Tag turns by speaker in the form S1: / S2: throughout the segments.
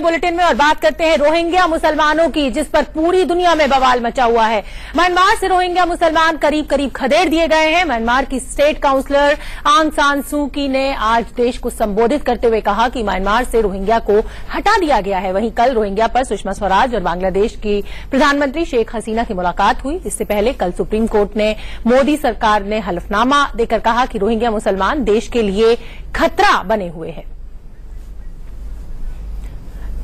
S1: Bulletin में और बात करते हैं रोहिंग्या मुसलमानों की, जिस पर पूरी दुनिया में बवाल मचा हुआ है। म्यांमार से रोहिंग्या मुसलमान करीब करीब खदेड़ दिए गए हैं। म्यांमार की स्टेट काउंसलर आंग सान सू की ने आज देश को संबोधित करते हुए कहा कि म्यांमार से रोहिंग्या को हटा दिया गया है। वहीं कल रोहिंग्या पर सुषमा स्वराज और बांग्लादेश की प्रधानमंत्री शेख हसीना की मुलाकात हुई। इससे पहले कल सुप्रीम कोर्ट ने मोदी सरकार ने हलफनामा देकर कहा कि रोहिंग्या मुसलमान देश के लिए खतरा बने हुए हैं।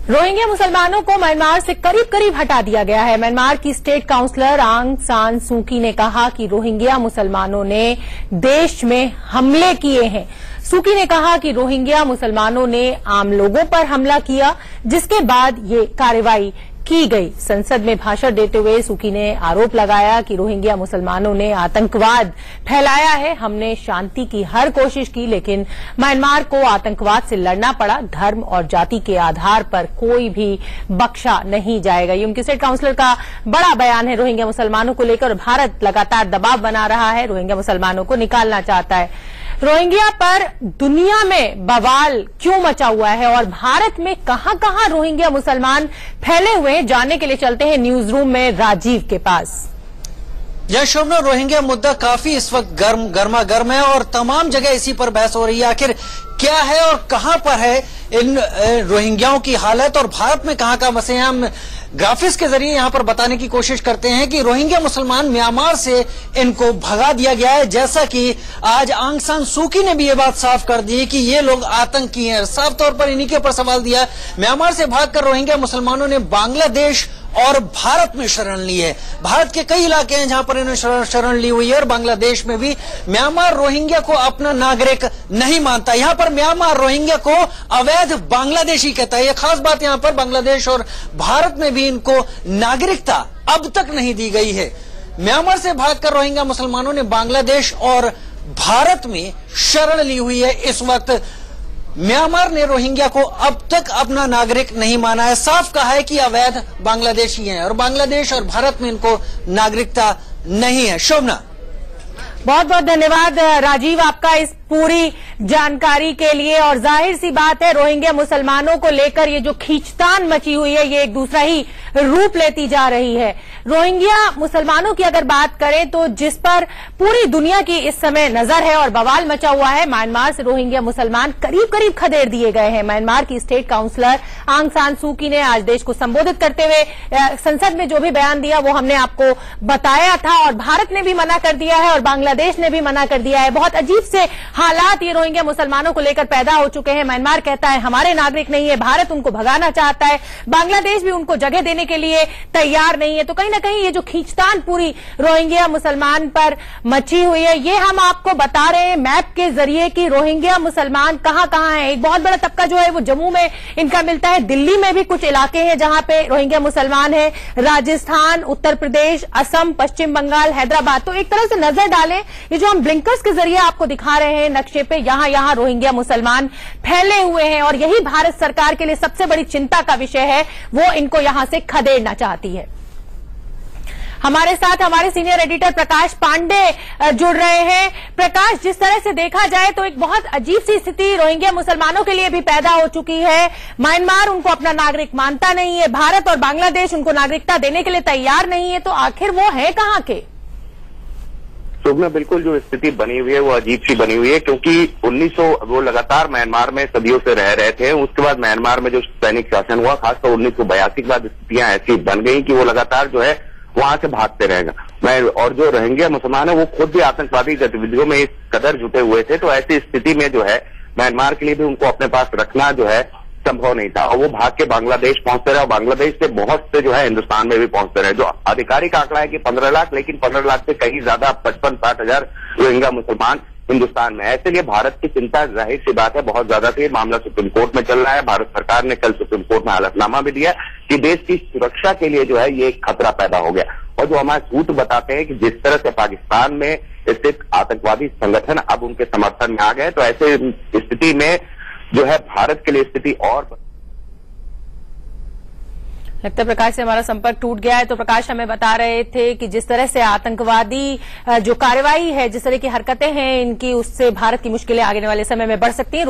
S1: रोहिंग्या मुसलमानों को म्यांमार से करीब करीब हटा दिया गया है। म्यांमार की स्टेट काउंसलर आंग सान सू की ने कहा कि रोहिंग्या मुसलमानों ने देश में हमले किए हैं। सूकी ने कहा कि रोहिंग्या मुसलमानों ने आम लोगों पर हमला किया, जिसके बाद ये कार्रवाई की गई। संसद में भाषण देते हुए सूकी ने आरोप लगाया कि रोहिंग्या मुसलमानों ने आतंकवाद फैलाया है। हमने शांति की हर कोशिश की, लेकिन म्यांमार को आतंकवाद से लड़ना पड़ा। धर्म और जाति के आधार पर कोई भी बख्शा नहीं जाएगा। ये उनकी स्टेट काउंसलर का बड़ा बयान है रोहिंग्या मुसलमानों को लेकर। भारत लगातार दबाव बना रहा है, रोहिंग्या मुसलमानों को निकालना चाहता है। रोहिंग्या पर दुनिया में बवाल क्यों मचा हुआ है और भारत में कहां-कहां रोहिंग्या मुसलमान फैले हुए हैं, जानने के लिए चलते हैं न्यूज रूम में राजीव के पास।
S2: शोभना, रोहिंग्या मुद्दा काफी इस वक्त गर्मा गर्म है और तमाम जगह इसी पर बहस हो रही है। आखिर क्या है और कहां पर है इन रोहिंग्याओं की हालत और भारत में कहां बसे हैं। हम ग्राफिक्स के जरिए यहां पर बताने की कोशिश करते हैं कि रोहिंग्या मुसलमान म्यांमार से इनको भगा दिया गया है। जैसा कि आज आंग सान सू की ने भी ये बात साफ कर दी कि ये लोग आतंकी हैं। साफ तौर पर इन्हीं के ऊपर सवाल दिया। म्यांमार से भागकर रोहिंग्या मुसलमानों ने बांग्लादेश और भारत में शरण ली है। भारत के कई इलाके हैं जहां पर इन्होंने शरण ली हुई है और बांग्लादेश में भी। म्यांमार रोहिंग्या को अपना नागरिक नहीं मानता। यहां पर म्यांमार रोहिंग्या को अवैध बांग्लादेशी कहता है। यह खास बात यहां पर बांग्लादेश और भारत में भी इनको नागरिकता अब तक नहीं दी गई है। म्यांमार से भागकर रोहिंग्या मुसलमानों ने बांग्लादेश और भारत में शरण ली हुई है। इस वक्त म्यांमार ने रोहिंग्या को अब तक अपना नागरिक नहीं माना है। साफ कहा है कि अवैध बांग्लादेशी हैं और बांग्लादेश और भारत में इनको नागरिकता नहीं है। शोभना,
S1: बहुत बहुत धन्यवाद राजीव आपका इस पूरी जानकारी के लिए। और जाहिर सी बात है, रोहिंग्या मुसलमानों को लेकर ये जो खींचतान मची हुई है, ये एक दूसरा ही रूप लेती जा रही है। रोहिंग्या मुसलमानों की अगर बात करें तो जिस पर पूरी दुनिया की इस समय नजर है और बवाल मचा हुआ है, म्यांमार से रोहिंग्या मुसलमान करीब करीब खदेड़ दिए गए हैं। म्यांमार की स्टेट काउंसलर आंग सान सू की ने आज देश को संबोधित करते हुए संसद में जो भी बयान दिया वो हमने आपको बताया था और भारत ने भी मना कर दिया है और बांग्लादेश ने भी मना कर दिया है। बहुत अजीब से हालात ये रोहिंग्या मुसलमानों को लेकर पैदा हो चुके हैं। म्यांमार कहता है हमारे नागरिक नहीं है, भारत उनको भगाना चाहता है, बांग्लादेश भी उनको जगह देने के लिए तैयार नहीं है। तो कहीं ना कहीं ये जो खींचतान पूरी रोहिंग्या मुसलमान पर मची हुई है, ये हम आपको बता रहे हैं मैप के जरिए कि रोहिंग्या मुसलमान कहां है। एक बहुत बड़ा तबका जो है वो जम्मू में इनका मिलता है। दिल्ली में भी कुछ इलाके हैं जहां पे रोहिंग्या मुसलमान है। राजस्थान, उत्तर प्रदेश, असम, पश्चिम बंगाल, हैदराबाद। तो एक तरह से नजर डालें, ये जो हम ब्लिंकर्स के जरिए आपको दिखा रहे हैं नक्शे पे, यहां रोहिंग्या मुसलमान फैले हुए हैं और यही भारत सरकार के लिए सबसे बड़ी चिंता का विषय है। वो इनको यहां से खदेड़ना चाहती है। हमारे साथ हमारे सीनियर एडिटर प्रकाश पांडे जुड़ रहे हैं। प्रकाश, जिस तरह से देखा जाए तो एक बहुत अजीब सी स्थिति रोहिंग्या मुसलमानों के लिए भी पैदा हो चुकी है। म्यांमार उनको अपना नागरिक मानता नहीं है, भारत और बांग्लादेश उनको नागरिकता देने के लिए तैयार नहीं है। तो आखिर वो है कहां के?
S3: शोभना, बिल्कुल जो स्थिति बनी हुई है वो अजीब सी बनी हुई है, क्योंकि 1900 वो लगातार म्यांमार में सदियों से रह रहे थे। उसके बाद म्यांमार में जो सैनिक शासन हुआ, खासकर 1982 के बाद स्थितियां ऐसी बन गई कि वो लगातार जो है वहां से भागते रहेगा। और जो रोहिंग्या मुसलमान है वो खुद भी आतंकवादी गतिविधियों में इस कदर जुटे हुए थे। तो ऐसी स्थिति में जो है म्यांमार के लिए भी उनको अपने पास रखना जो है संभव नहीं था और वो भाग के बांग्लादेश पहुंचते रहे और बांग्लादेश से बहुत से जो है हिंदुस्तान में भी पहुंचते रहे। जो आधिकारिक आंकड़ा है कि 15 लाख, लेकिन 15 लाख से कहीं ज्यादा 55-60 हजार रोहिंग्या मुसलमान हिंदुस्तान में है। इसलिए भारत की चिंता जाहिर सी बात है बहुत ज्यादा थी। मामला सुप्रीम कोर्ट में चल रहा है। भारत सरकार ने कल सुप्रीम कोर्ट में हलफनामा भी दिया कि देश की सुरक्षा के लिए जो है ये एक खतरा पैदा हो गया। और जो हमारे सूत्र बताते हैं कि जिस तरह से पाकिस्तान में स्थित आतंकवादी संगठन अब उनके समर्थन में आ गए, तो ऐसे स्थिति में जो है भारत के लिए स्थिति और
S1: लगता है प्रकाश से हमारा संपर्क टूट गया है। तो प्रकाश हमें बता रहे थे कि जिस तरह से आतंकवादी जो कार्रवाई है, जिस तरह की हरकतें हैं इनकी, उससे भारत की मुश्किलें आने वाले समय में बढ़ सकती हैं।